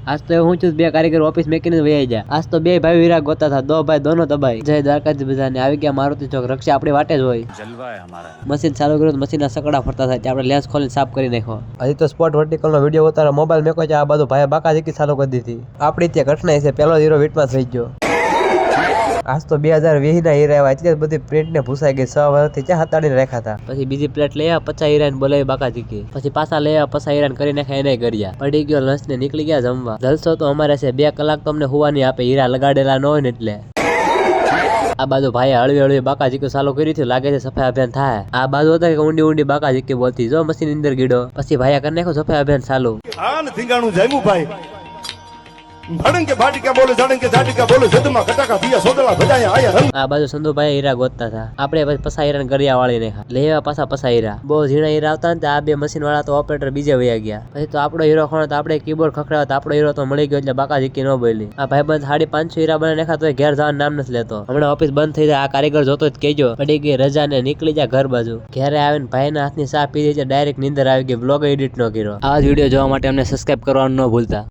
आज तो હું છું બે કારીગર ઓફિસ મેકીને વહી જાય। आज तो બે ભાઈ હીરા ગોતા था, दो भाई दोनों दबाई। जय દ્વારકાધીશ બધાને આવી ગયા મારુતિ ચોક, રક્ષા આપણી વાટે જ હોય। જલવા હે હમારા। મશીન ચાલુ કર્યું તો મશીનના સકડા ફરતા થાય, આપણે લેન્સ ખોલીને સાફ કરી નાખ્યો। હજી તો સ્પોટ વર્ટિકલ નો વિડીયો ઉતારો મોબાઈલ મેકો છે, આ બાજુ ભાઈ બાકા જીકી ચાલુ કરી દીધી। આપણી ત્યાં ઘટના છે, પેલો હીરો વીટમાં થઈ ગયો। आज तो 2020 ના હીરા આવ્યા, એટલે બધી પ્રિન્ટ ને ભૂસાઈ ગઈ। 6 વર્ષથી ચા હતાડીને રાખ્યા હતા। પછી બીજી પ્લેટ લઈ આવ્યા, 50 હીરાને બોલાવી બાકા જીકી। પછી પાછા લઈ આવ્યા, 50 હીરાને કરી નાખ્યા, એને કર્યા। પડી ગયો લંચ ને નીકળી ગયા જમવા। જલસો તો અમારે છે, 2 કલાક તમને હુવા નહીં આપે, હીરા લગાડેલા ન હોય ને એટલે। આ બાજુ ભાઈ હળવી હળવી બાકા જીકી ચાલુ કરી હતી, લાગે છે સફાઈ અભિયાન થાય। આ બાજુ હતા કે ઊંડી ઊંડી બાકા જીકી બોલતી, જો મશીન અંદર ગીડો। પછી ભાઈ કરી નાખ્યો સફાઈ અભિયાન ચાલુ। આન ધીંગાણું જામ્યું ભાઈ, ભડંગ કે ભાટિકા બોલે, જડંગ કે ઝાટિકા બોલે, જદમાં કટાકા દિયા સોદલા ભજાયા આયા રંગ। આ બાજુ સંધુભાઈ હીરા ગોતતા હતા, આપણે પછી પસા હીરા ગરિયા વાળી નાખ્યા, લેવા પાછા પસા હીરા। બહુ ઝીણા હીરા આવતા ને આ બે મશીન વાળા તો ઓપરેટર બીજે વયા ગયા। પછી તો આપણો હીરો ખોણો તો આપણે કીબોર્ડ ખખડાવ્યો તો આપણો હીરો તો મળી ગયો, એટલે બાકા જીકી ન બોલી। આ ભાઈ બંધ 550 હીરા બને નાખ્યા તો ઘેર જવાનું નામ નથી લેતો। હમણાં ઓફિસ બંધ થઈ જાય, આ કારીગર જોતો જ કહેજો, પડી ગઈ રજા ને નીકળી જાય ઘર બાજુ। ઘરે આવીને ભાઈના હાથની ચા પી છે, ડાયરેક્ટ નીંદર આવી ગઈ, બ્લોગ એડિટ ન કર્યો। આ વિડીયો જોવા માટે અમને સબસ્ક્રાઇબ કરવાનું ન ભૂલતા।